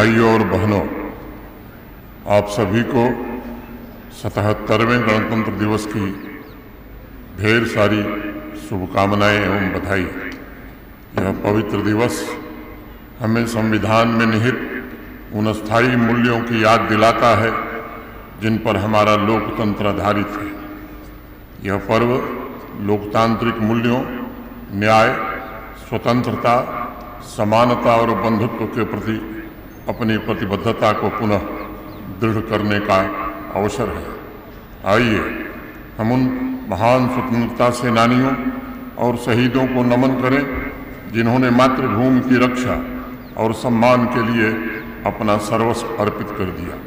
भाइयों और बहनों, आप सभी को 77वें गणतंत्र दिवस की ढेर सारी शुभकामनाएं एवं बधाई। यह पवित्र दिवस हमें संविधान में निहित उन स्थायी मूल्यों की याद दिलाता है जिन पर हमारा लोकतंत्र आधारित है। यह पर्व लोकतांत्रिक मूल्यों, न्याय, स्वतंत्रता, समानता और बंधुत्व के प्रति अपनी प्रतिबद्धता को पुनः दृढ़ करने का अवसर है। आइए हम उन महान स्वतंत्रता सेनानियों और शहीदों को नमन करें जिन्होंने मातृभूमि की रक्षा और सम्मान के लिए अपना सर्वस्व अर्पित कर दिया।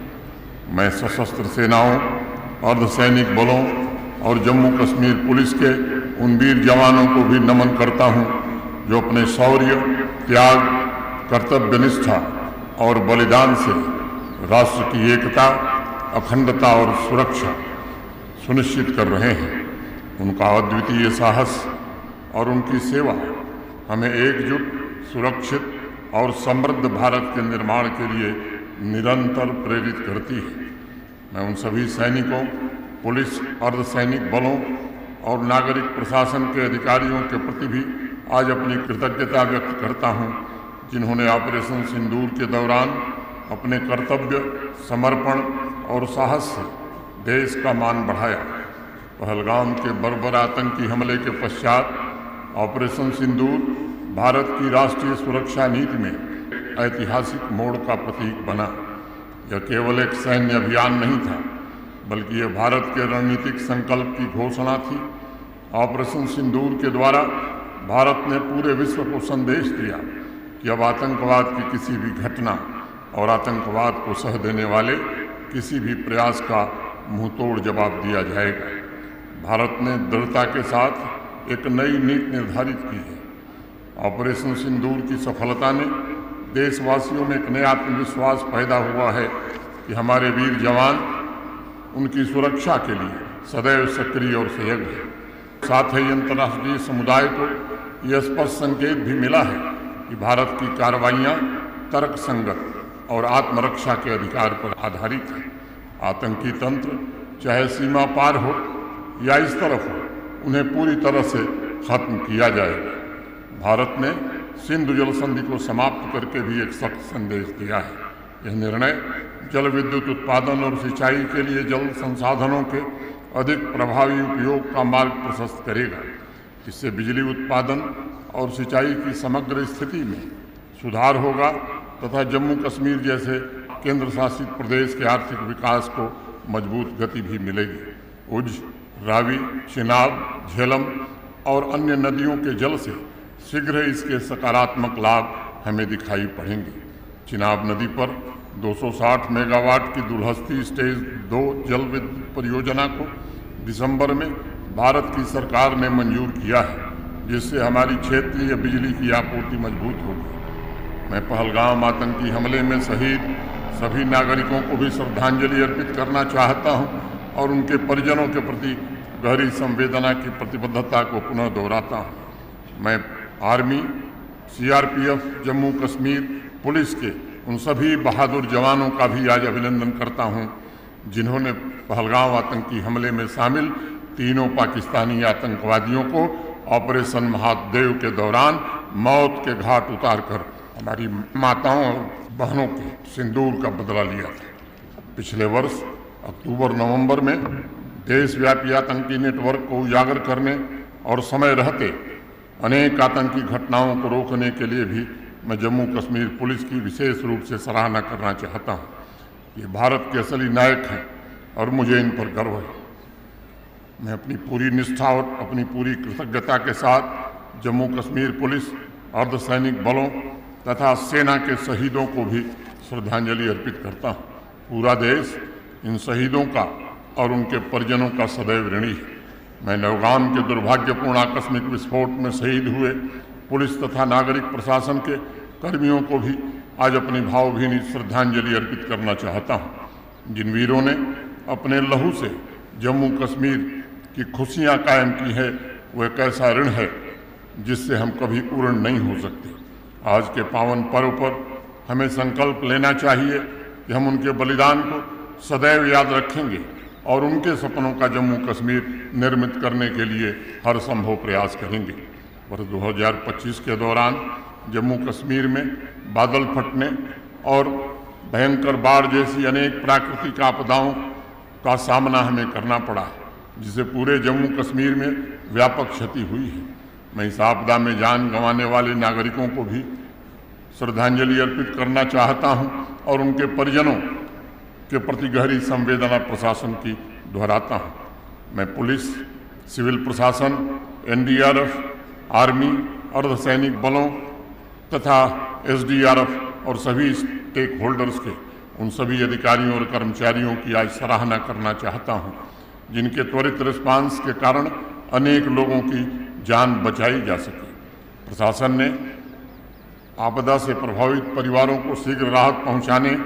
मैं सशस्त्र सेनाओं, अर्धसैनिक बलों और जम्मू कश्मीर पुलिस के उन वीर जवानों को भी नमन करता हूं जो अपने शौर्य, त्याग, कर्तव्यनिष्ठा और बलिदान से राष्ट्र की एकता, अखंडता और सुरक्षा सुनिश्चित कर रहे हैं। उनका अद्वितीय साहस और उनकी सेवा हमें एकजुट, सुरक्षित और समृद्ध भारत के निर्माण के लिए निरंतर प्रेरित करती है। मैं उन सभी सैनिकों, पुलिस, अर्धसैनिक बलों और नागरिक प्रशासन के अधिकारियों के प्रति भी आज अपनी कृतज्ञता व्यक्त करता हूं जिन्होंने ऑपरेशन सिंदूर के दौरान अपने कर्तव्य, समर्पण और साहस से देश का मान बढ़ाया। पहलगाम के बर्बर आतंकी हमले के पश्चात ऑपरेशन सिंदूर भारत की राष्ट्रीय सुरक्षा नीति में ऐतिहासिक मोड़ का प्रतीक बना। यह केवल एक सैन्य अभियान नहीं था, बल्कि यह भारत के रणनीतिक संकल्प की घोषणा थी। ऑपरेशन सिंदूर के द्वारा भारत ने पूरे विश्व को संदेश दिया कि अब आतंकवाद की किसी भी घटना और आतंकवाद को सह देने वाले किसी भी प्रयास का मुंहतोड़ जवाब दिया जाएगा। भारत ने दृढ़ता के साथ एक नई नीति निर्धारित की है। ऑपरेशन सिंदूर की सफलता ने देशवासियों में एक नया आत्मविश्वास पैदा हुआ है कि हमारे वीर जवान उनकी सुरक्षा के लिए सदैव सक्रिय और सजग है। साथ ही अंतर्राष्ट्रीय समुदाय को यह स्पष्ट संकेत भी मिला है कि भारत की कार्रवाइयाँ तर्कसंगत और आत्मरक्षा के अधिकार पर आधारित है। आतंकी तंत्र चाहे सीमा पार हो या इस तरफ हो, उन्हें पूरी तरह से खत्म किया जाएगा। भारत ने सिंधु जल संधि को समाप्त करके भी एक सख्त संदेश दिया है। यह निर्णय जल विद्युत उत्पादन और सिंचाई के लिए जल संसाधनों के अधिक प्रभावी उपयोग का मार्ग प्रशस्त करेगा। इससे बिजली उत्पादन और सिंचाई की समग्र स्थिति में सुधार होगा तथा जम्मू कश्मीर जैसे केंद्र शासित प्रदेश के आर्थिक विकास को मजबूत गति भी मिलेगी। उझ, रावी, चिनाब, झेलम और अन्य नदियों के जल से शीघ्र इसके सकारात्मक लाभ हमें दिखाई पड़ेंगे। चिनाब नदी पर 260 मेगावाट की दुलहस्ती स्टेज 2 जल विद्युत परियोजना को दिसंबर में भारत की सरकार ने मंजूर किया है, जिससे हमारी क्षेत्रीय बिजली की आपूर्ति मजबूत होगी। मैं पहलगाम आतंकी हमले में शहीद सभी नागरिकों को भी श्रद्धांजलि अर्पित करना चाहता हूं और उनके परिजनों के प्रति गहरी संवेदना की प्रतिबद्धता को पुनः दोहराता हूं। मैं army, CRPF, Jammu Kashmir police के उन सभी बहादुर जवानों का भी आज अभिनंदन करता हूं जिन्होंने पहलगाम आतंकी हमले में शामिल तीनों पाकिस्तानी आतंकवादियों को ऑपरेशन महादेव के दौरान मौत के घाट उतारकर हमारी माताओं और बहनों के सिंदूर का बदला लिया था। पिछले वर्ष अक्टूबर-नवंबर में देशव्यापी आतंकी नेटवर्क को उजागर करने और समय रहते अनेक आतंकी घटनाओं को रोकने के लिए भी मैं जम्मू कश्मीर पुलिस की विशेष रूप से सराहना करना चाहता हूँ। ये भारत के असली नायक हैं और मुझे इन पर गर्व है। मैं अपनी पूरी निष्ठा और अपनी पूरी कृतज्ञता के साथ जम्मू कश्मीर पुलिस, अर्धसैनिक बलों तथा सेना के शहीदों को भी श्रद्धांजलि अर्पित करता हूँ। पूरा देश इन शहीदों का और उनके परिजनों का सदैव ऋणी है। मैं नौगाम के दुर्भाग्यपूर्ण आकस्मिक विस्फोट में शहीद हुए पुलिस तथा नागरिक प्रशासन के कर्मियों को भी आज अपनी भावभीनी श्रद्धांजलि अर्पित करना चाहता हूँ। जिन वीरों ने अपने लहू से जम्मू कश्मीर की खुशियाँ कायम की है, वह एक ऐसा ऋण है जिससे हम कभी पूर्ण नहीं हो सकते। आज के पावन पर्व पर हमें संकल्प लेना चाहिए कि हम उनके बलिदान को सदैव याद रखेंगे और उनके सपनों का जम्मू कश्मीर निर्मित करने के लिए हर संभव प्रयास करेंगे। वर्ष 2025 के दौरान जम्मू कश्मीर में बादल फटने और भयंकर बाढ़ जैसी अनेक प्राकृतिक आपदाओं का सामना हमें करना पड़ा, जिससे पूरे जम्मू कश्मीर में व्यापक क्षति हुई है। मैं इस आपदा में जान गंवाने वाले नागरिकों को भी श्रद्धांजलि अर्पित करना चाहता हूं और उनके परिजनों के प्रति गहरी संवेदना प्रशासन की दोहराता हूं। मैं पुलिस, सिविल प्रशासन, एनडीआरएफ, आर्मी, अर्धसैनिक बलों तथा एसडीआरएफ और सभी स्टेक होल्डर्स के उन सभी अधिकारियों और कर्मचारियों की आज सराहना करना चाहता हूं, जिनके त्वरित रिस्पांस के कारण अनेक लोगों की जान बचाई जा सकी। प्रशासन ने आपदा से प्रभावित परिवारों को शीघ्र राहत पहुंचाने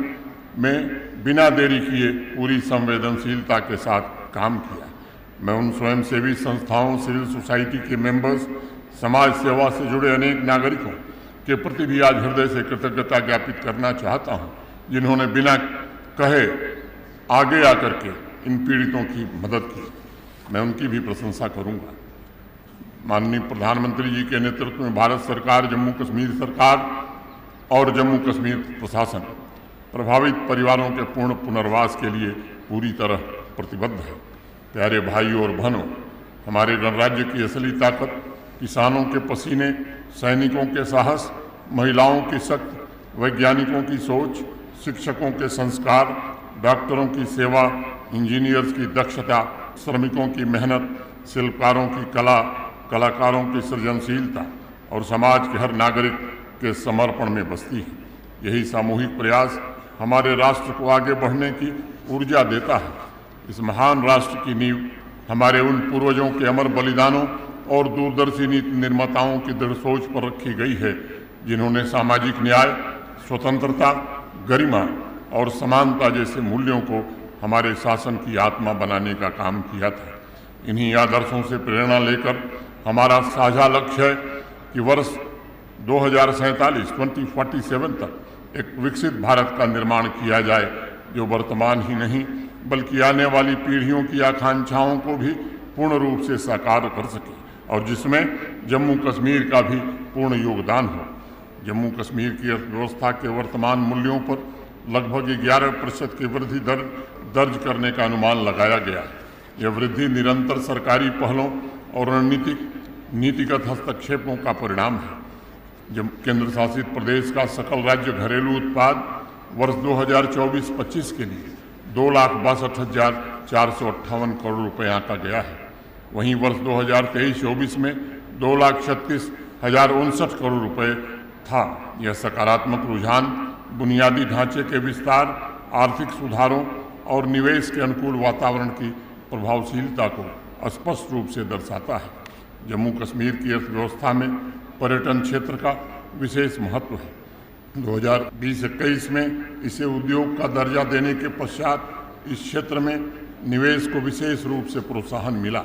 में बिना देरी किए पूरी संवेदनशीलता के साथ काम किया। मैं उन स्वयंसेवी संस्थाओं, सिविल सोसाइटी के मेंबर्स, समाज सेवा से जुड़े अनेक नागरिकों के प्रति भी आज हृदय से कृतज्ञता ज्ञापित करना चाहता हूं, जिन्होंने बिना कहे आगे आकर के इन पीड़ितों की मदद की। मैं उनकी भी प्रशंसा करूंगा। माननीय प्रधानमंत्री जी के नेतृत्व में भारत सरकार, जम्मू कश्मीर सरकार और जम्मू कश्मीर प्रशासन प्रभावित परिवारों के पूर्ण पुनर्वास के लिए पूरी तरह प्रतिबद्ध है। प्यारे भाइयों और बहनों, हमारे गणराज्य की असली ताकत किसानों के पसीने, सैनिकों के साहस, महिलाओं की शक्ति, वैज्ञानिकों की सोच, शिक्षकों के संस्कार, डॉक्टरों की सेवा, इंजीनियर्स की दक्षता, श्रमिकों की मेहनत, शिल्पकारों की कला, कलाकारों की सृजनशीलता और समाज के हर नागरिक के समर्पण में बसती है। यही सामूहिक प्रयास हमारे राष्ट्र को आगे बढ़ने की ऊर्जा देता है। इस महान राष्ट्र की नींव हमारे उन पूर्वजों के अमर बलिदानों और दूरदर्शी नीति निर्माताओं की दृढ़ सोच पर रखी गई है, जिन्होंने सामाजिक न्याय, स्वतंत्रता, गरिमा और समानता जैसे मूल्यों को हमारे शासन की आत्मा बनाने का काम किया था। इन्हीं आदर्शों से प्रेरणा लेकर हमारा साझा लक्ष्य है कि वर्ष 2047 तक एक विकसित भारत का निर्माण किया जाए, जो वर्तमान ही नहीं बल्कि आने वाली पीढ़ियों की आकांक्षाओं को भी पूर्ण रूप से साकार कर सके और जिसमें जम्मू कश्मीर का भी पूर्ण योगदान हो। जम्मू कश्मीर की अर्थव्यवस्था के वर्तमान मूल्यों पर लगभग 11% की वृद्धि दर दर्ज करने का अनुमान लगाया गया है। यह वृद्धि निरंतर सरकारी पहलों और नीतिगत हस्तक्षेपों का परिणाम है। जब केंद्र शासित प्रदेश का सकल राज्य घरेलू उत्पाद वर्ष 2024-25 के लिए 2,62,458 करोड़ रुपये आंका गया है। वहीं वर्ष 2023-24 में 2,36,059 करोड़ रुपये था। यह सकारात्मक रुझान बुनियादी ढांचे के विस्तार, आर्थिक सुधारों और निवेश के अनुकूल वातावरण की प्रभावशीलता को स्पष्ट रूप से दर्शाता है। जम्मू कश्मीर की अर्थव्यवस्था में पर्यटन क्षेत्र का विशेष महत्व है। 2020-21 में इसे उद्योग का दर्जा देने के पश्चात इस क्षेत्र में निवेश को विशेष रूप से प्रोत्साहन मिला।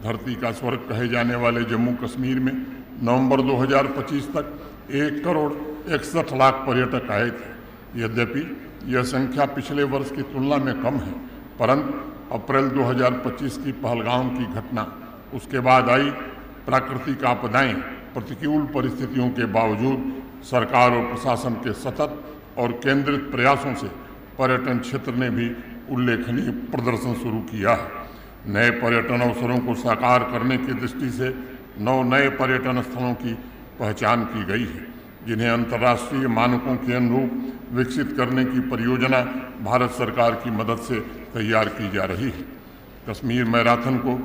धरती का स्वर्ग कहे जाने वाले जम्मू कश्मीर में नवंबर 2025 तक 1,61,00,000 पर्यटक आए थे। यद्यपि यह संख्या पिछले वर्ष की तुलना में कम है, परंतु अप्रैल 2025 की पहलगाम की घटना, उसके बाद आई प्राकृतिक आपदाएं, प्रतिकूल परिस्थितियों के बावजूद सरकार और प्रशासन के सतत और केंद्रित प्रयासों से पर्यटन क्षेत्र ने भी उल्लेखनीय प्रदर्शन शुरू किया है। नए पर्यटन अवसरों को साकार करने की दृष्टि से 9 नए पर्यटन स्थलों की पहचान की गई है, जिन्हें अंतर्राष्ट्रीय मानकों के अनुरूप विकसित करने की परियोजना भारत सरकार की मदद से तैयार की जा रही है। कश्मीर मैराथन को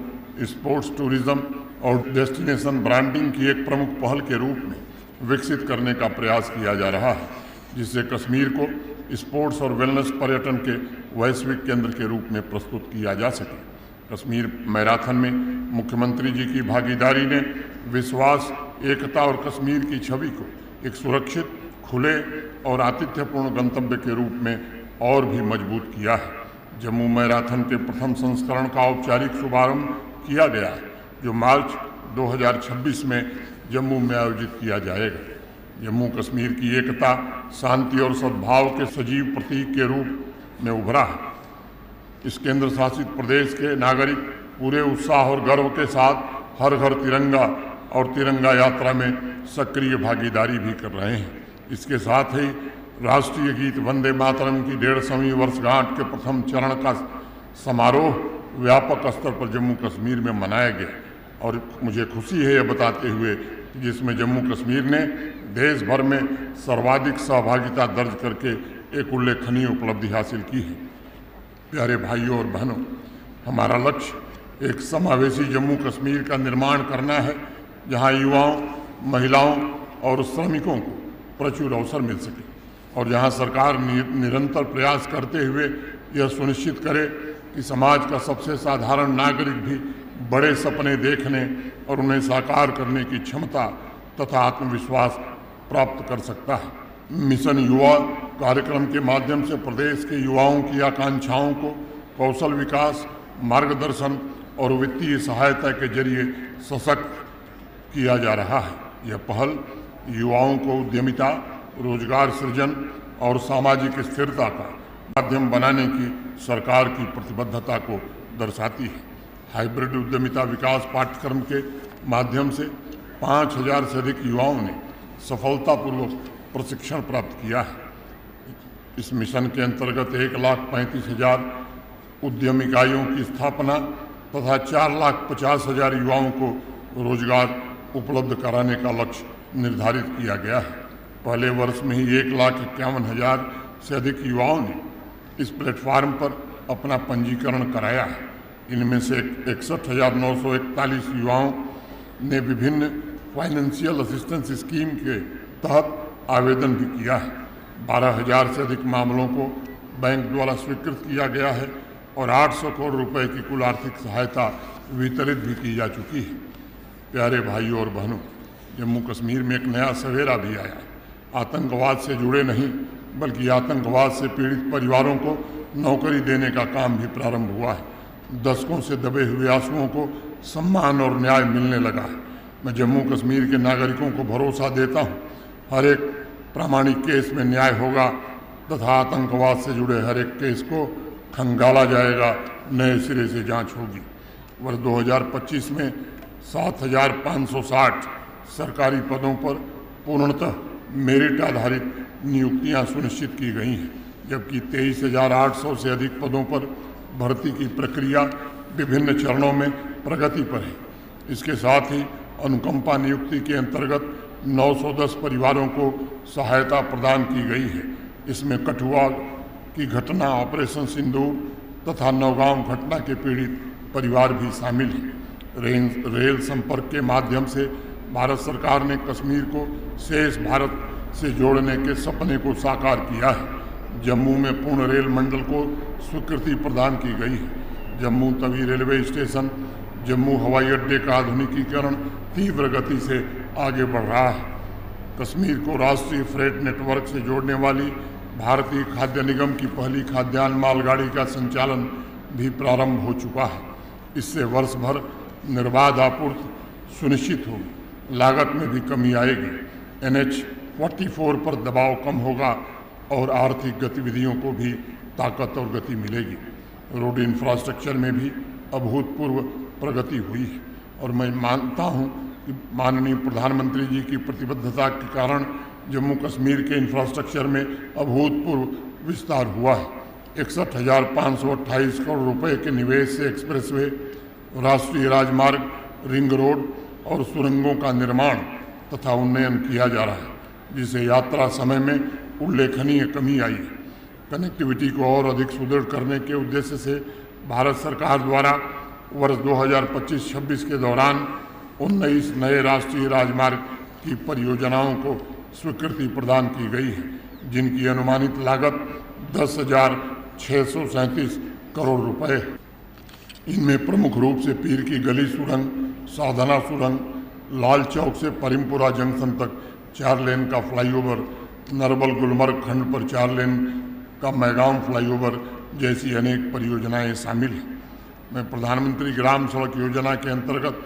स्पोर्ट्स टूरिज्म और डेस्टिनेशन ब्रांडिंग की एक प्रमुख पहल के रूप में विकसित करने का प्रयास किया जा रहा है, जिससे कश्मीर को स्पोर्ट्स और वेलनेस पर्यटन के वैश्विक केंद्र के रूप में प्रस्तुत किया जा सके। कश्मीर मैराथन में मुख्यमंत्री जी की भागीदारी ने विश्वास, एकता और कश्मीर की छवि को एक सुरक्षित, खुले और आतिथ्यपूर्ण गंतव्य के रूप में और भी मजबूत किया है। जम्मू मैराथन के प्रथम संस्करण का औपचारिक शुभारंभ किया गया है, जो मार्च 2026 में जम्मू में आयोजित किया जाएगा। जम्मू कश्मीर की एकता, शांति और सद्भाव के सजीव प्रतीक के रूप में उभरा है। इस केंद्र शासित प्रदेश के नागरिक पूरे उत्साह और गर्व के साथ हर घर तिरंगा और तिरंगा यात्रा में सक्रिय भागीदारी भी कर रहे हैं। इसके साथ ही राष्ट्रीय गीत वंदे मातरम की 150वीं वर्षगांठ के प्रथम चरण का समारोह व्यापक स्तर पर जम्मू कश्मीर में मनाया गया और मुझे खुशी है यह बताते हुए कि जिसमें जम्मू कश्मीर ने देश भर में सर्वाधिक सहभागिता दर्ज करके एक उल्लेखनीय उपलब्धि हासिल की है। प्यारे भाइयों और बहनों, हमारा लक्ष्य एक समावेशी जम्मू कश्मीर का निर्माण करना है, जहां युवाओं, महिलाओं और श्रमिकों को प्रचुर अवसर मिल सके और जहां सरकार निरंतर प्रयास करते हुए यह सुनिश्चित करे कि समाज का सबसे साधारण नागरिक भी बड़े सपने देखने और उन्हें साकार करने की क्षमता तथा आत्मविश्वास प्राप्त कर सकता है। मिशन युवा कार्यक्रम के माध्यम से प्रदेश के युवाओं की आकांक्षाओं को कौशल विकास, मार्गदर्शन और वित्तीय सहायता के जरिए सशक्त किया जा रहा है। यह पहल युवाओं को उद्यमिता, रोजगार सृजन और सामाजिक स्थिरता का माध्यम बनाने की सरकार की प्रतिबद्धता को दर्शाती है। हाइब्रिड उद्यमिता विकास पाठ्यक्रम के माध्यम से 5000 से अधिक युवाओं ने सफलतापूर्वक प्रशिक्षण प्राप्त किया है। इस मिशन के अंतर्गत 1,35,000 उद्यम इकाइयों की स्थापना तथा 4,50,000 युवाओं को रोजगार उपलब्ध कराने का लक्ष्य निर्धारित किया गया है। पहले वर्ष में ही 1,51,000 से अधिक युवाओं ने इस प्लेटफॉर्म पर अपना पंजीकरण कराया है। इनमें से 61,941 युवाओं ने विभिन्न फाइनेंशियल असिस्टेंस स्कीम के तहत आवेदन भी किया है। 12,000 से अधिक मामलों को बैंक द्वारा स्वीकृत किया गया है और 800 करोड़ रुपए की कुल आर्थिक सहायता वितरित भी की जा चुकी है। प्यारे भाइयों और बहनों, जम्मू कश्मीर में एक नया सवेरा भी आया है। आतंकवाद से जुड़े नहीं बल्कि आतंकवाद से पीड़ित परिवारों को नौकरी देने का काम भी प्रारंभ हुआ है। दशकों से दबे हुए आंसुओं को सम्मान और न्याय मिलने लगा है। मैं जम्मू कश्मीर के नागरिकों को भरोसा देता हूँ, हर एक प्रामाणिक केस में न्याय होगा तथा आतंकवाद से जुड़े हर एक केस को खंगाला जाएगा, नए सिरे से जांच होगी। वर्ष 2025 में 7,560 सरकारी पदों पर पूर्णतः मेरिट आधारित नियुक्तियां सुनिश्चित की गई हैं, जबकि 23,800 से अधिक पदों पर भर्ती की प्रक्रिया विभिन्न चरणों में प्रगति पर है। इसके साथ ही अनुकंपा नियुक्ति के अंतर्गत 910 परिवारों को सहायता प्रदान की गई है। इसमें कठुआ की घटना, ऑपरेशन सिंदूर तथा नौगांव घटना के पीड़ित परिवार भी शामिल हैं। रेल संपर्क के माध्यम से भारत सरकार ने कश्मीर को शेष भारत से जोड़ने के सपने को साकार किया है। जम्मू में पूर्ण रेल मंडल को स्वीकृति प्रदान की गई है। जम्मू तवी रेलवे स्टेशन, जम्मू हवाई अड्डे का आधुनिकीकरण तीव्र गति से आगे बढ़ रहा है। कश्मीर को राष्ट्रीय फ्रेट नेटवर्क से जोड़ने वाली भारतीय खाद्य निगम की पहली खाद्यान्न मालगाड़ी का संचालन भी प्रारंभ हो चुका है। इससे वर्ष भर निर्बाध आपूर्ति सुनिश्चित होगी, लागत में भी कमी आएगी। NH 44 पर दबाव कम होगा और आर्थिक गतिविधियों को भी ताकत और गति मिलेगी। रोड इंफ्रास्ट्रक्चर में भी अभूतपूर्व प्रगति हुई है और मैं मानता हूं कि माननीय प्रधानमंत्री जी की प्रतिबद्धता के कारण जम्मू कश्मीर के इंफ्रास्ट्रक्चर में अभूतपूर्व विस्तार हुआ है। 61,528 करोड़ रुपए के निवेश से एक्सप्रेसवे, राष्ट्रीय राजमार्ग, रिंग रोड और सुरंगों का निर्माण तथा उन्नयन किया जा रहा है, जिससे यात्रा समय में उल्लेखनीय कमी आई है। कनेक्टिविटी को और अधिक सुदृढ़ करने के उद्देश्य से भारत सरकार द्वारा वर्ष 2025-26 के दौरान 19 नए राष्ट्रीय राजमार्ग की परियोजनाओं को स्वीकृति प्रदान की गई है, जिनकी अनुमानित लागत 10,637 करोड़ रुपए है। इनमें प्रमुख रूप से पीर की गली सुरंग, साधना सुरंग, लाल चौक से परिमपुरा जंक्शन तक 4 लेन का फ्लाईओवर, नरबल गुलमर्ग खंड पर 4 लेन का मैगाम फ्लाईओवर जैसी अनेक परियोजनाएं शामिल हैं। मैं प्रधानमंत्री ग्राम सड़क योजना के अंतर्गत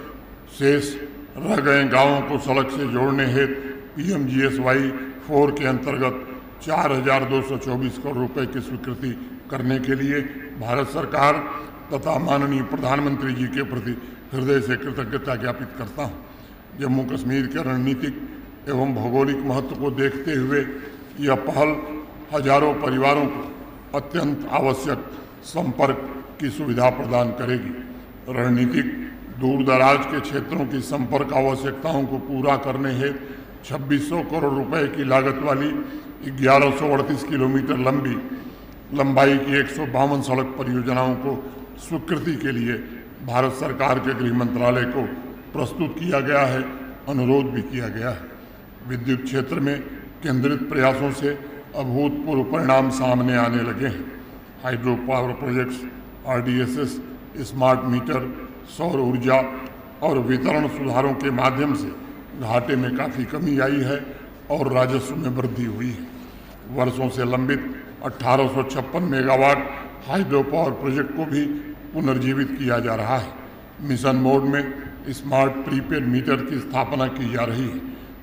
शेष रह गए गांवों को सड़क से जोड़ने हेतु PMGSY 4 के अंतर्गत 4,224 करोड़ रुपए की स्वीकृति करने के लिए भारत सरकार तथा माननीय प्रधानमंत्री जी के प्रति हृदय से कृतज्ञता ज्ञापित करता हूँ। जम्मू कश्मीर के रणनीतिक एवं भौगोलिक महत्व को देखते हुए यह पहल हजारों परिवारों को अत्यंत आवश्यक संपर्क की सुविधा प्रदान करेगी। रणनीतिक दूर दराज के क्षेत्रों की संपर्क आवश्यकताओं को पूरा करने हेतु 2600 करोड़ रुपए की लागत वाली 1138 किलोमीटर लंबाई की 152 सड़क परियोजनाओं को स्वीकृति के लिए भारत सरकार के गृह मंत्रालय को प्रस्तुत किया गया है, अनुरोध भी किया गया है। विद्युत क्षेत्र में केंद्रित प्रयासों से अभूतपूर्व परिणाम सामने आने लगे हैं। Hydro power projects, RDSS, smart meter, सौर ऊर्जा और वितरण सुधारों के माध्यम से घाटे में काफ़ी कमी आई है और राजस्व में वृद्धि हुई है। वर्षों से लंबित 1856 मेगावाट हाइड्रो पावर प्रोजेक्ट को भी पुनर्जीवित किया जा रहा है। मिशन मोड में स्मार्ट प्रीपेड मीटर की स्थापना की जा रही है।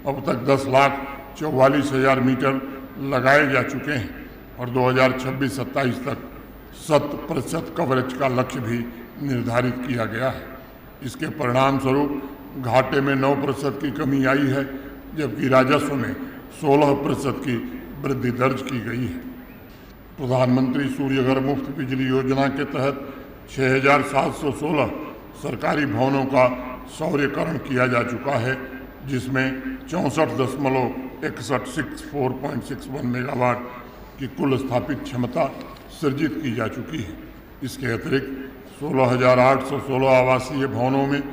अब तक 10,44,000 मीटर लगाए जा चुके हैं और 2026-27 तक 100% कवरेज का लक्ष्य भी निर्धारित किया गया है। इसके परिणाम स्वरूप घाटे में 9% की कमी आई है, जबकि राजस्व में 16% की वृद्धि दर्ज की गई है। प्रधानमंत्री सूर्य घर मुफ्त बिजली योजना के तहत 6,716 सरकारी भवनों का सौर्यकरण किया जा चुका है, जिसमें 64.61 मेगावाट की कुल स्थापित क्षमता सृजित की जा चुकी है। इसके अतिरिक्त 16,816 आवासीय भवनों में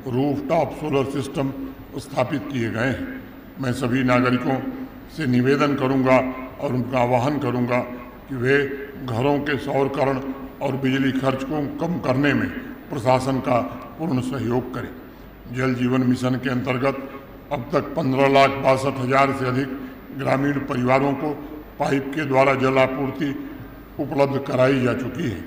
रूफटॉप सोलर सिस्टम स्थापित किए गए हैं। मैं सभी नागरिकों से निवेदन करूंगा और उनका आह्वान करूंगा कि वे घरों के सौरकरण और बिजली खर्च को कम करने में प्रशासन का पूर्ण सहयोग करें। जल जीवन मिशन के अंतर्गत अब तक 15,62,000 से अधिक ग्रामीण परिवारों को पाइप के द्वारा जल आपूर्ति उपलब्ध कराई जा चुकी है।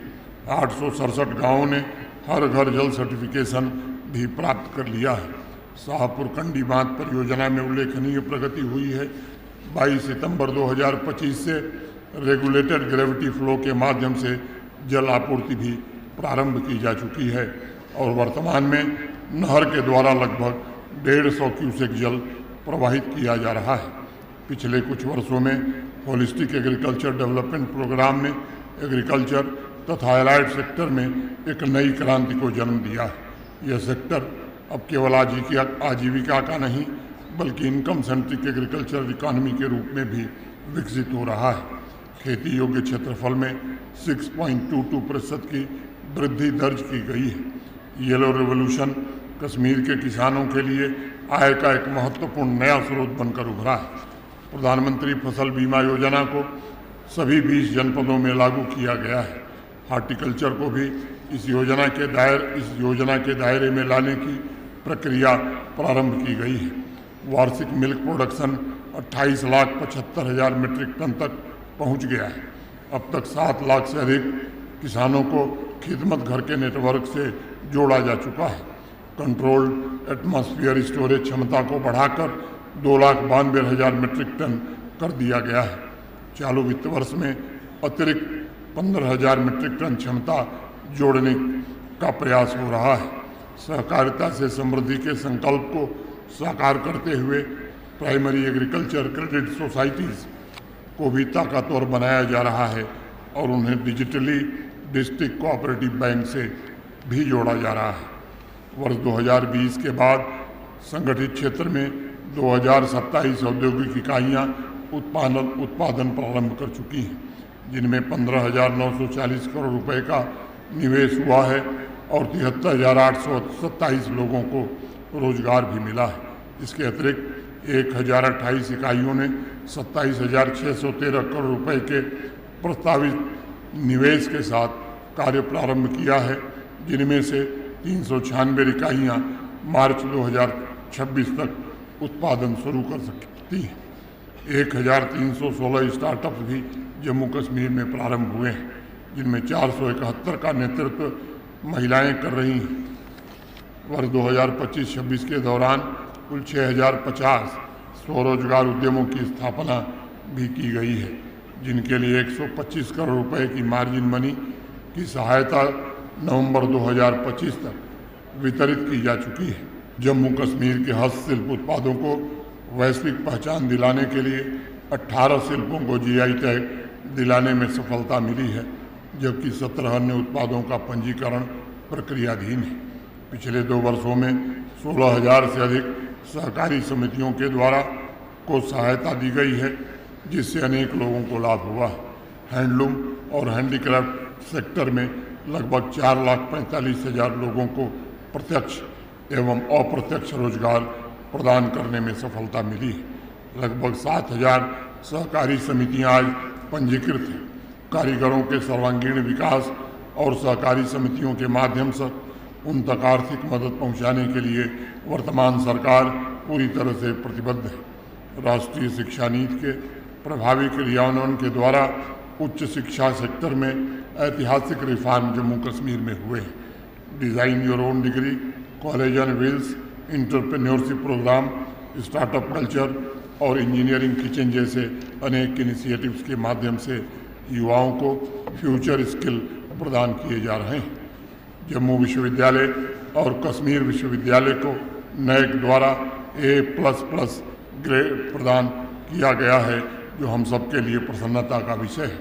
867 गाँवों ने हर घर जल सर्टिफिकेशन भी प्राप्त कर लिया है। शाहपुर कंडी बांध परियोजना में उल्लेखनीय प्रगति हुई है। 22 सितंबर 2025 से रेगुलेटेड ग्रेविटी फ्लो के माध्यम से जल आपूर्ति भी प्रारंभ की जा चुकी है और वर्तमान में नहर के द्वारा लगभग 150 क्यूसेक जल प्रवाहित किया जा रहा है। पिछले कुछ वर्षों में होलिस्टिक एग्रीकल्चर डेवलपमेंट प्रोग्राम ने एग्रीकल्चर तथा एलाइड सेक्टर में एक नई क्रांति को जन्म दिया है। यह सेक्टर अब केवल आजीविका का नहीं बल्कि इनकम सेंट्रिक एग्रीकल्चर इकॉनमी के रूप में भी विकसित हो रहा है। खेती योग्य क्षेत्रफल में 6.22% की वृद्धि दर्ज की गई है। येलो रेवोल्यूशन कश्मीर के किसानों के लिए आय का एक महत्वपूर्ण नया स्रोत बनकर उभरा है। प्रधानमंत्री फसल बीमा योजना को सभी 20 जनपदों में लागू किया गया है। हार्टिकल्चर को भी इस योजना के दायरे में लाने की प्रक्रिया प्रारंभ की गई है। वार्षिक मिल्क प्रोडक्शन 28,75,000 मीट्रिक टन तक पहुंच गया है। अब तक 7 लाख से अधिक किसानों को खिदमत घर के नेटवर्क से जोड़ा जा चुका है। कंट्रोल्ड एटमॉस्फेयर स्टोरेज क्षमता को बढ़ाकर 2,92,000 मीट्रिक टन कर दिया गया है। चालू वित्त वर्ष में अतिरिक्त 15,000 मीट्रिक टन क्षमता जोड़ने का प्रयास हो रहा है। सहकारिता से समृद्धि के संकल्प को साकार करते हुए प्राइमरी एग्रीकल्चर क्रेडिट सोसाइटीज़ को भी ताकतवर बनाया जा रहा है और उन्हें डिजिटली डिस्ट्रिक्ट कोऑपरेटिव बैंक से भी जोड़ा जा रहा है। वर्ष 2020 के बाद संगठित क्षेत्र में 2027 औद्योगिक इकाइयाँ उत्पादन प्रारंभ कर चुकी हैं, जिनमें 15,940 करोड़ रुपए का निवेश हुआ है और 73,827 लोगों को रोजगार भी मिला है। इसके अतिरिक्त 1,028 इकाइयों ने 27,613 करोड़ रुपए के प्रस्तावित निवेश के साथ कार्य प्रारंभ किया है, जिनमें से 396 इकाइयाँ मार्च 2026 तक उत्पादन शुरू कर सकती हैं। 1,316 स्टार्टअप्स भी जम्मू कश्मीर में प्रारंभ हुए हैं, जिनमें 471 का नेतृत्व महिलाएं कर रही हैं। वर्ष 2025-26 के दौरान कुल 6,050 स्वरोजगार उद्यमों की स्थापना भी की गई है, जिनके लिए 125 करोड़ रुपए की मार्जिन मनी की सहायता नवंबर 2025 तक वितरित की जा चुकी है। जम्मू कश्मीर के हस्तशिल्प उत्पादों को वैश्विक पहचान दिलाने के लिए 18 शिल्पों को जीआई टैग दिलाने में सफलता मिली है, जबकि 17 अन्य उत्पादों का पंजीकरण प्रक्रियाधीन है। पिछले 2 वर्षों में 16,000 से अधिक सहकारी समितियों के द्वारा को सहायता दी गई है, जिससे अनेक लोगों को लाभ हुआ है। हैंडलूम और हैंडीक्राफ्ट सेक्टर में लगभग 4,45,000 लोगों को प्रत्यक्ष एवं अप्रत्यक्ष रोजगार प्रदान करने में सफलता मिली है। लगभग 7,000 सहकारी समितियां आज पंजीकृत हैं। कारीगरों के सर्वांगीण विकास और सहकारी समितियों के माध्यम से उन तक आर्थिक मदद पहुंचाने के लिए वर्तमान सरकार पूरी तरह से प्रतिबद्ध है। राष्ट्रीय शिक्षा नीति के प्रभावी क्रियान्वयन के द्वारा उच्च शिक्षा सेक्टर में ऐतिहासिक रिफॉर्म जम्मू कश्मीर में हुए हैं। Design your own degree, college on wheels, entrepreneurship programme, startup culture और इंजीनियरिंग किचन जैसे अनेक इनिशिएटिव्स के माध्यम से युवाओं को फ्यूचर स्किल प्रदान किए जा रहे हैं। जम्मू विश्वविद्यालय और कश्मीर विश्वविद्यालय को नैक द्वारा A++ ग्रेड प्रदान किया गया है, जो हम सबके लिए प्रसन्नता का विषय है।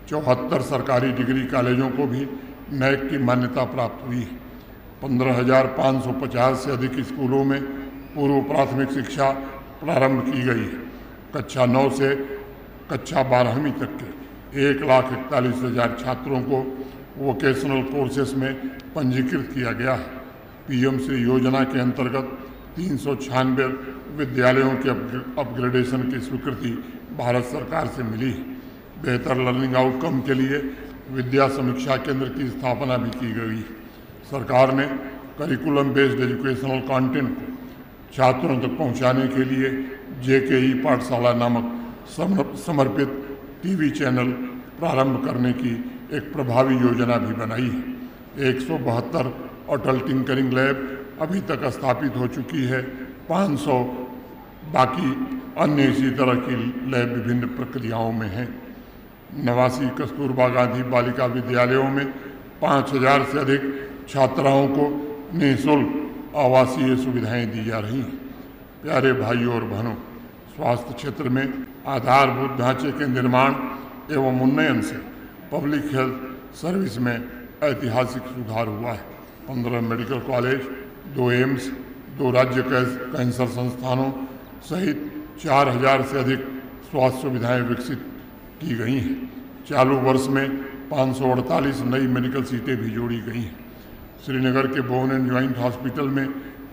74 सरकारी डिग्री कॉलेजों को भी नैक की मान्यता प्राप्त हुई है। 15,550 से अधिक स्कूलों में पूर्व प्राथमिक शिक्षा प्रारंभ की गई है। कक्षा 9 से कक्षा 12वीं तक के 1,41,000 छात्रों को वोकेशनल कोर्सेस में पंजीकृत किया गया है। पीएम श्री योजना के अंतर्गत 396 विद्यालयों के अपग्रेडेशन की स्वीकृति भारत सरकार से मिली है। बेहतर लर्निंग आउटकम के लिए विद्या समीक्षा केंद्र की स्थापना भी की गई है। सरकार ने करिकुलम बेस्ड एजुकेशनल कंटेंट को छात्रों तक पहुंचाने के लिए JKE पाठशाला नामक समर्पित टीवी चैनल प्रारंभ करने की एक प्रभावी योजना भी बनाई है। 172 अटल टिंकरिंग लैब अभी तक स्थापित हो चुकी है। 500 बाकी अन्य इसी तरह की लैब विभिन्न प्रक्रियाओं में हैं। 89 कस्तूरबा गांधी बालिका विद्यालयों में 5,000 से अधिक छात्राओं को निःशुल्क आवासीय सुविधाएं दी जा रही हैं। प्यारे भाइयों और बहनों, स्वास्थ्य क्षेत्र में आधारभूत ढांचे के निर्माण एवं उन्नयन से पब्लिक हेल्थ सर्विस में ऐतिहासिक सुधार हुआ है। 15 मेडिकल कॉलेज, 2 एम्स, 2 राज्य कैंसर संस्थानों सहित 4,000 से अधिक स्वास्थ्य सुविधाएं विकसित की गई हैं। चालू वर्ष में 548 नई मेडिकल सीटें भी जोड़ी गई हैं। श्रीनगर के बोन एंड ज्वाइंट हॉस्पिटल में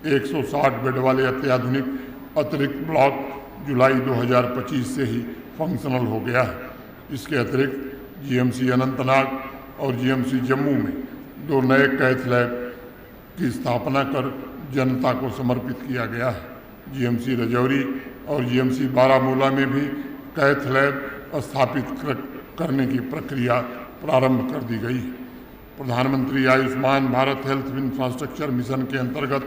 160 बेड वाले अत्याधुनिक अतिरिक्त ब्लॉक जुलाई 2025 से ही फंक्शनल हो गया है। इसके अतिरिक्त GMC अनंतनाग और GMC जम्मू में 2 नए कैथ लैब की स्थापना कर जनता को समर्पित किया गया है। GMC रजौरी और GMC बारामूला में भी कैथ लैब स्थापित करने की प्रक्रिया प्रारंभ कर दी गई है। प्रधानमंत्री Ayushman Bharat health infrastructure mission के अंतर्गत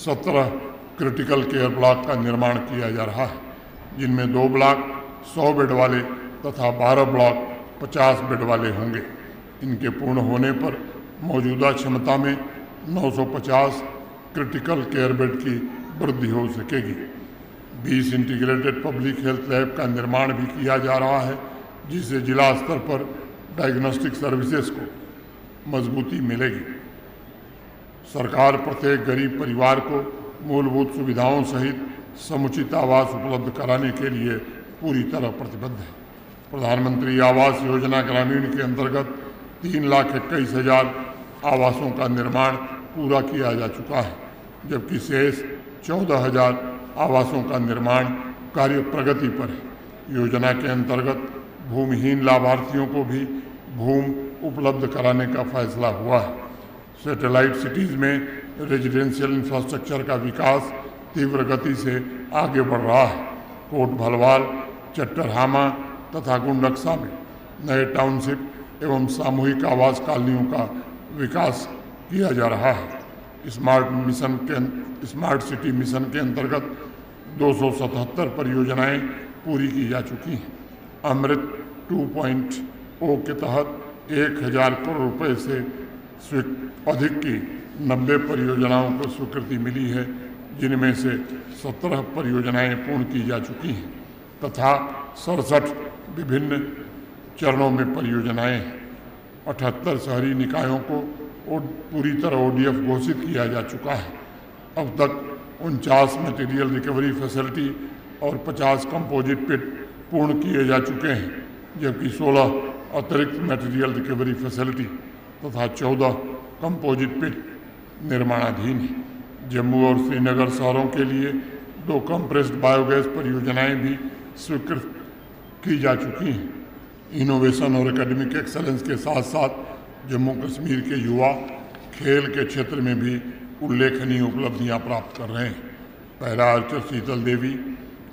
17 क्रिटिकल केयर ब्लॉक का निर्माण किया जा रहा है, जिनमें 2 ब्लॉक 100 बेड वाले तथा 12 ब्लॉक 50 बेड वाले होंगे। इनके पूर्ण होने पर मौजूदा क्षमता में 950 क्रिटिकल केयर बेड की वृद्धि हो सकेगी। 20 इंटीग्रेटेड पब्लिक हेल्थ लैब का निर्माण भी किया जा रहा है, जिससे जिला स्तर पर डायग्नोस्टिक सर्विसेज को मजबूती मिलेगी। सरकार प्रत्येक गरीब परिवार को मूलभूत सुविधाओं सहित समुचित आवास उपलब्ध कराने के लिए पूरी तरह प्रतिबद्ध है। प्रधानमंत्री आवास योजना ग्रामीण के अंतर्गत 3,21,000 आवासों का निर्माण पूरा किया जा चुका है, जबकि शेष 14,000 आवासों का निर्माण कार्य प्रगति पर है। योजना के अंतर्गत भूमिहीन लाभार्थियों को भी भूमि उपलब्ध कराने का फैसला हुआ है। सैटेलाइट सिटीज़ में रेजिडेंशियल इंफ्रास्ट्रक्चर का विकास तीव्र गति से आगे बढ़ रहा है। कोट भलवाल, चट्टरहामा तथा गुंडक्सा में नए टाउनशिप एवं सामूहिक आवास कॉलोनियों का विकास किया जा रहा है। स्मार्ट सिटी मिशन के अंतर्गत 277 परियोजनाएं पूरी की जा चुकी हैं। अमृत 2.0 के तहत 1000 करोड़ रुपए से अधिक की 90 परियोजनाओं को स्वीकृति मिली है, जिनमें से 17 परियोजनाएं पूर्ण की जा चुकी हैं तथा 67 विभिन्न चरणों में परियोजनाएं हैं। 78 शहरी निकायों को पूरी तरह ODF घोषित किया जा चुका है। अब तक 49 मटेरियल रिकवरी फैसिलिटी और 50 कंपोजिट पिट पूर्ण किए जा चुके हैं, जबकि 16 अतिरिक्त मटेरियल रिकवरी फैसिलिटी तथा 14 कंपोजिट पिट निर्माणाधीन है। जम्मू और श्रीनगर शहरों के लिए 2 कंप्रेस्ड बायोगैस परियोजनाएं भी स्वीकृत की जा चुकी हैं। इनोवेशन और एकेडमिक एक्सेलेंस के साथ साथ जम्मू कश्मीर के युवा खेल के क्षेत्र में भी उल्लेखनीय उपलब्धियां प्राप्त कर रहे हैं। पैरा आर्चर शीतल देवी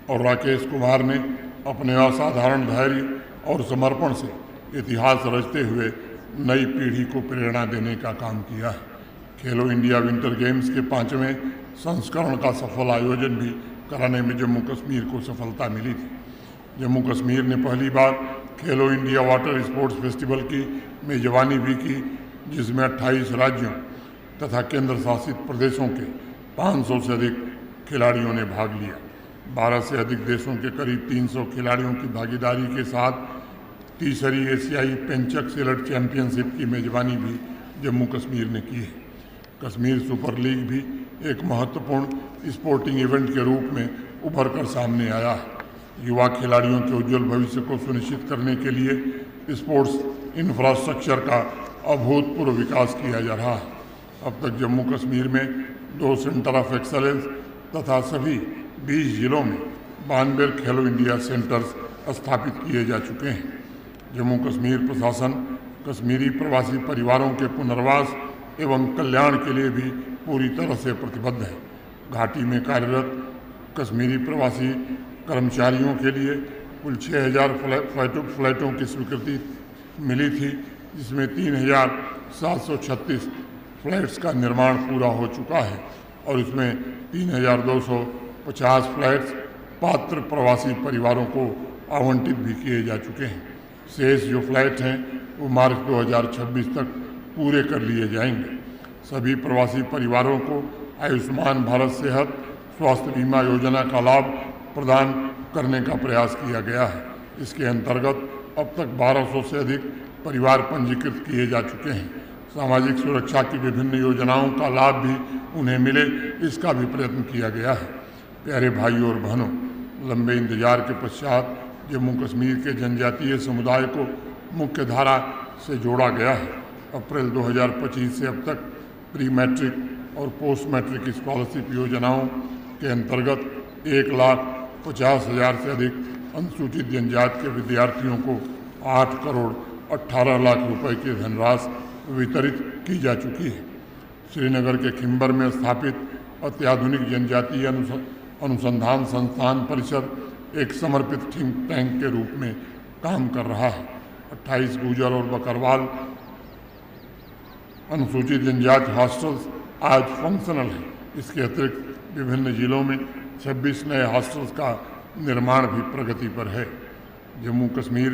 और राकेश कुमार ने अपने असाधारण धैर्य और समर्पण से इतिहास रचते हुए नई पीढ़ी को प्रेरणा देने का काम किया है। खेलो इंडिया विंटर गेम्स के 5वें संस्करण का सफल आयोजन भी कराने में जम्मू कश्मीर को सफलता मिली थी। जम्मू कश्मीर ने पहली बार खेलो इंडिया वाटर स्पोर्ट्स फेस्टिवल की मेजबानी भी की, जिसमें 28 राज्यों तथा केंद्र शासित प्रदेशों के 500 से अधिक खिलाड़ियों ने भाग लिया। 12 से अधिक देशों के करीब 300 खिलाड़ियों की भागीदारी के साथ तीसरी एशियाई पेंचक सेलट चैंपियनशिप की मेजबानी भी जम्मू कश्मीर ने की है। कश्मीर सुपर लीग भी एक महत्वपूर्ण स्पोर्टिंग इवेंट के रूप में उभर कर सामने आया है। युवा खिलाड़ियों के उज्जवल भविष्य को सुनिश्चित करने के लिए स्पोर्ट्स इंफ्रास्ट्रक्चर का अभूतपूर्व विकास किया जा रहा है। अब तक जम्मू कश्मीर में 2 सेंटर ऑफ एक्सेलेंस तथा सभी 20 जिलों में 92 खेलो इंडिया सेंटर्स स्थापित किए जा चुके हैं। जम्मू कश्मीर प्रशासन कश्मीरी प्रवासी परिवारों के पुनर्वास एवं कल्याण के लिए भी पूरी तरह से प्रतिबद्ध है। घाटी में कार्यरत कश्मीरी प्रवासी कर्मचारियों के लिए कुल 6000 फ्लैटों की स्वीकृति मिली थी, जिसमें 3736 फ्लैट्स का निर्माण पूरा हो चुका है और इसमें 3250 फ्लैट्स पात्र प्रवासी परिवारों को आवंटित भी किए जा चुके हैं। शेष जो फ्लैट हैं वो मार्च 2026 तक पूरे कर लिए जाएंगे। सभी प्रवासी परिवारों को आयुष्मान भारत सेहत स्वास्थ्य बीमा योजना का लाभ प्रदान करने का प्रयास किया गया है। इसके अंतर्गत अब तक 1200 से अधिक परिवार पंजीकृत किए जा चुके हैं। सामाजिक सुरक्षा की विभिन्न योजनाओं का लाभ भी उन्हें मिले, इसका भी प्रयत्न किया गया है। प्यारे भाइयों और बहनों, लंबे इंतजार के पश्चात जम्मू कश्मीर के जनजातीय समुदाय को मुख्य धारा से जोड़ा गया है। अप्रैल 2025 से अब तक प्री मैट्रिक और पोस्ट मैट्रिक स्कॉलरशिप योजनाओं के अंतर्गत 1,50,000 से अधिक अनुसूचित जनजाति के विद्यार्थियों को 8 करोड़ 18 लाख रुपए की धनराशि वितरित की जा चुकी है। श्रीनगर के खिंबर में स्थापित अत्याधुनिक जनजातीय अनुसंधान संस्थान परिसर एक समर्पित थिंक टैंक के रूप में काम कर रहा है। 28 गुर्जर और बकरवाल अनुसूचित जनजाति हॉस्टल्स आज फंक्शनल हैं। इसके अतिरिक्त विभिन्न जिलों में 26 नए हॉस्टल्स का निर्माण भी प्रगति पर है। जम्मू कश्मीर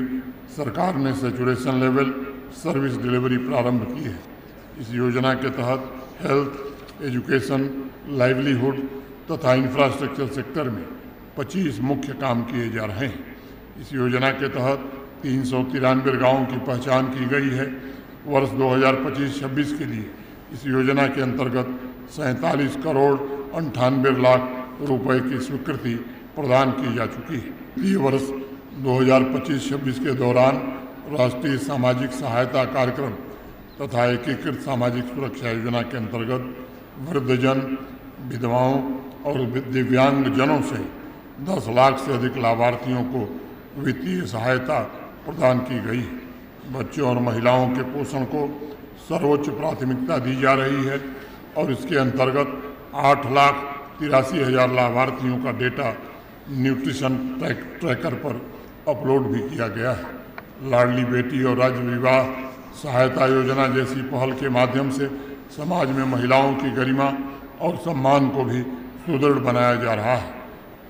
सरकार ने सैचुरेशन लेवल सर्विस डिलीवरी प्रारंभ की है। इस योजना के तहत हेल्थ, एजुकेशन, लाइवलीहुड तथा इंफ्रास्ट्रक्चर सेक्टर में 25 मुख्य काम किए जा रहे हैं। इस योजना के तहत 393 गाँवों की पहचान की गई है। वर्ष 2025-26 के लिए इस योजना के अंतर्गत 47 करोड़ 98 लाख रुपए की स्वीकृति प्रदान की जा चुकी है। ये वर्ष 2025-26 के दौरान राष्ट्रीय सामाजिक सहायता कार्यक्रम तथा एकीकृत सामाजिक सुरक्षा योजना के अंतर्गत वृद्धजन, विधवाओं और दिव्यांग जनों से 10 लाख से अधिक लाभार्थियों को वित्तीय सहायता प्रदान की गई है। बच्चों और महिलाओं के पोषण को सर्वोच्च प्राथमिकता दी जा रही है और इसके अंतर्गत 8,83,000 लाभार्थियों का डेटा न्यूट्रिशन ट्रैकर पर अपलोड भी किया गया है। लाडली बेटी और राज्य विवाह सहायता योजना जैसी पहल के माध्यम से समाज में महिलाओं की गरिमा और सम्मान को भी सुदृढ़ बनाया जा रहा है।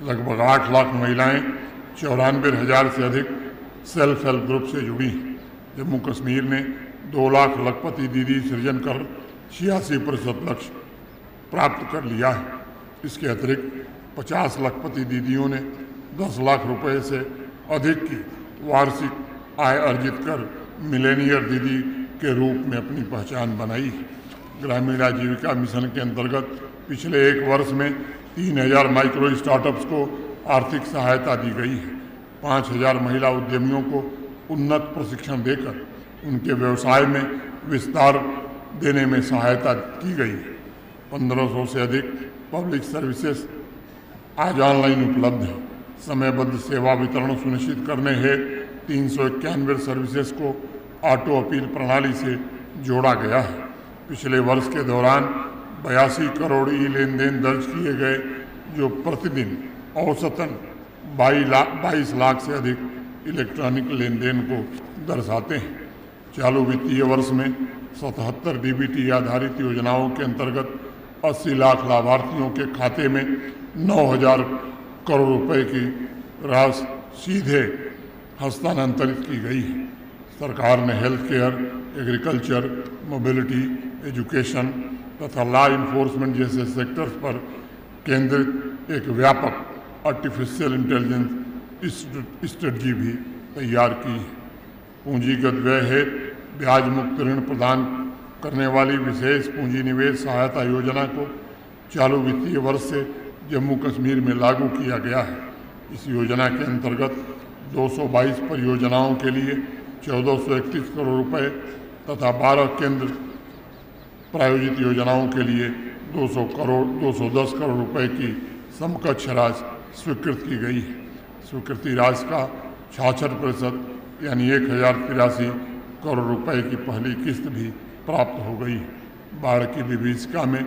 लगभग 8 लाख महिलाएं 94,000 से अधिक सेल्फ हेल्प ग्रुप से जुड़ी हैं। जम्मू कश्मीर ने 2 लाख लखपति दीदी सृजन कर 86% लक्ष्य प्राप्त कर लिया है। इसके अतिरिक्त 50 लखपति दीदियों ने 10 लाख रुपए से अधिक की वार्षिक आय अर्जित कर मिलेनियर दीदी के रूप में अपनी पहचान बनाई है। ग्रामीण आजीविका मिशन के अंतर्गत पिछले 1 वर्ष में 3000 माइक्रो स्टार्टअप्स को आर्थिक सहायता दी गई है। 5000 महिला उद्यमियों को उन्नत प्रशिक्षण देकर उनके व्यवसाय में विस्तार देने में सहायता की गई है। 1500 से अधिक पब्लिक सर्विसेज आज ऑनलाइन उपलब्ध है। समयबद्ध सेवा वितरण सुनिश्चित करने हेतु 391 सर्विसेज को ऑटो अपील प्रणाली से जोड़ा गया है। पिछले वर्ष के दौरान 82 करोड़ ई लेन देन दर्ज किए गए, जो प्रतिदिन औसतन 22 लाख से अधिक इलेक्ट्रॉनिक लेन देन को दर्शाते हैं। चालू वित्तीय वर्ष में 77 डीबीटी आधारित योजनाओं के अंतर्गत 80 लाख लाभार्थियों के खाते में 9,000 करोड़ रुपए की राशि सीधे हस्तांतरित की गई है। सरकार ने health care, agriculture, mobility, education तथा लॉ इन्फोर्समेंट जैसे सेक्टर्स पर केंद्रित एक व्यापक आर्टिफिशियल इंटेलिजेंस स्ट्रेटजी भी तैयार की है। पूंजीगत व्यय हेतु ब्याज मुक्त ऋण प्रदान करने वाली विशेष पूंजी निवेश सहायता योजना को चालू वित्तीय वर्ष से जम्मू कश्मीर में लागू किया गया है। इस योजना के अंतर्गत 222 परियोजनाओं के लिए 1431 करोड़ रुपए तथा 12 केंद्र प्रायोजित योजनाओं के लिए 210 करोड़ रुपए की समकक्ष राशि स्वीकृत की गई है। स्वीकृति राशि का 66% यानी 1083 करोड़ रुपए की पहली किस्त भी प्राप्त हो गई है। बाढ़ की विभीषिका में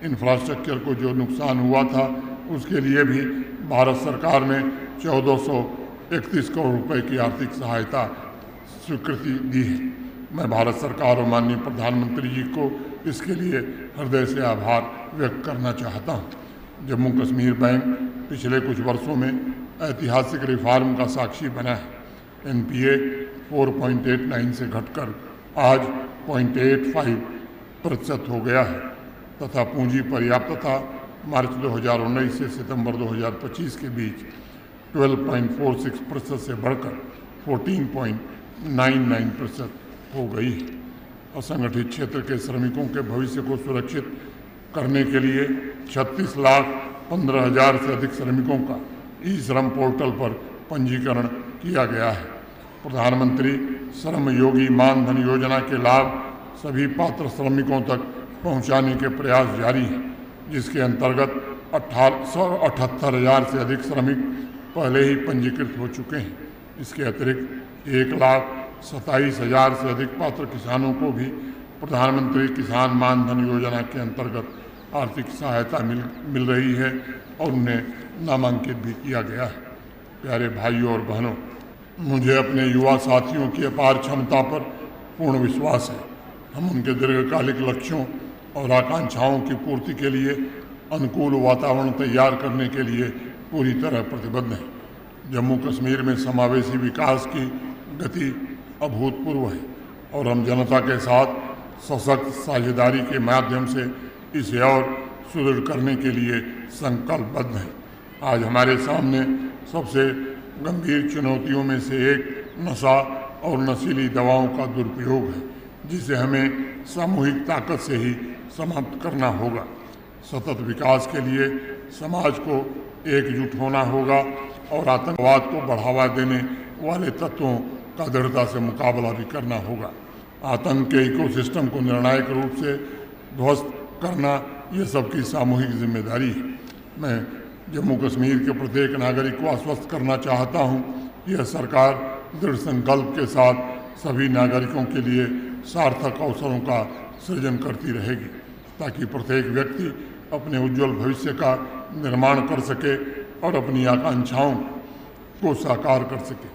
इंफ्रास्ट्रक्चर को जो नुकसान हुआ था, उसके लिए भी भारत सरकार ने 1431 करोड़ रुपए की आर्थिक सहायता स्वीकृति दी है। मैं भारत सरकार और माननीय प्रधानमंत्री जी को इसके लिए हृदय से आभार व्यक्त करना चाहता हूँ। जम्मू कश्मीर बैंक पिछले कुछ वर्षों में ऐतिहासिक रिफॉर्म का साक्षी बना है। एनपीए 4.89 से घटकर आज 0.85% हो गया है तथा पूंजी पर्याप्तता मार्च 2019 से सितंबर 2025 के बीच 12.46% से बढ़कर 14.99% हो गई है। असंगठित क्षेत्र के श्रमिकों के भविष्य को सुरक्षित करने के लिए 36,15,000 से अधिक श्रमिकों का ई श्रम पोर्टल पर पंजीकरण किया गया है। प्रधानमंत्री श्रम योगी मानधन योजना के लाभ सभी पात्र श्रमिकों तक पहुंचाने के प्रयास जारी हैं, जिसके अंतर्गत 78,000 से अधिक श्रमिक पहले ही पंजीकृत हो चुके हैं। इसके अतिरिक्त 1,27,000 से अधिक पात्र किसानों को भी प्रधानमंत्री किसान मानधन योजना के अंतर्गत आर्थिक सहायता मिल रही है और उन्हें नामांकित भी किया गया है। प्यारे भाइयों और बहनों, मुझे अपने युवा साथियों की अपार क्षमता पर पूर्ण विश्वास है। हम उनके दीर्घकालिक लक्ष्यों और आकांक्षाओं की पूर्ति के लिए अनुकूल वातावरण तैयार करने के लिए पूरी तरह प्रतिबद्ध हैं। जम्मू कश्मीर में समावेशी विकास की गति अभूतपूर्व है और हम जनता के साथ सशक्त साझेदारी के माध्यम से इसे और सुदृढ़ करने के लिए संकल्पबद्ध हैं। आज हमारे सामने सबसे गंभीर चुनौतियों में से एक नशा और नशीली दवाओं का दुरुपयोग है, जिसे हमें सामूहिक ताकत से ही समाप्त करना होगा। सतत विकास के लिए समाज को एकजुट होना होगा और आतंकवाद को बढ़ावा देने वाले तत्वों का दृढ़ता से मुकाबला भी करना होगा। आतंक के इकोसिस्टम को निर्णायक रूप से ध्वस्त करना ये सबकी सामूहिक जिम्मेदारी है। मैं जम्मू कश्मीर के प्रत्येक नागरिक को आश्वस्त करना चाहता हूँ कि यह सरकार दृढ़ संकल्प के साथ सभी नागरिकों के लिए सार्थक अवसरों का सृजन करती रहेगी, ताकि प्रत्येक व्यक्ति अपने उज्जवल भविष्य का निर्माण कर सके और अपनी आकांक्षाओं को साकार कर सके।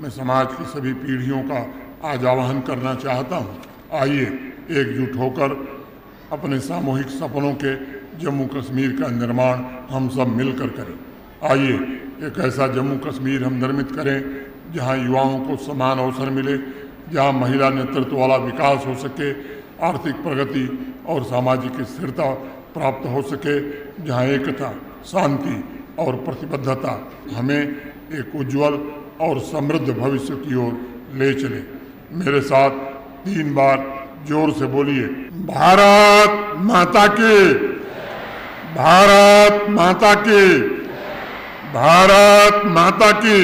मैं समाज की सभी पीढ़ियों का आज आह्वान करना चाहता हूँ, आइए एकजुट होकर अपने सामूहिक सपनों के जम्मू कश्मीर का निर्माण हम सब मिलकर करें। आइए एक ऐसा जम्मू कश्मीर हम निर्मित करें जहां युवाओं को समान अवसर मिले, जहां महिला नेतृत्व वाला विकास हो सके, आर्थिक प्रगति और सामाजिक स्थिरता प्राप्त हो सके, जहां एकता, शांति और प्रतिबद्धता हमें एक उज्जवल और समृद्ध भविष्य की ओर ले चले। मेरे साथ 3 बार जोर से बोलिए, भारत माता की, भारत माता की, भारत माता की,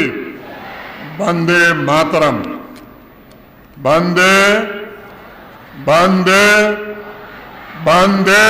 वंदे मातरम, वंदे वंदे वंदे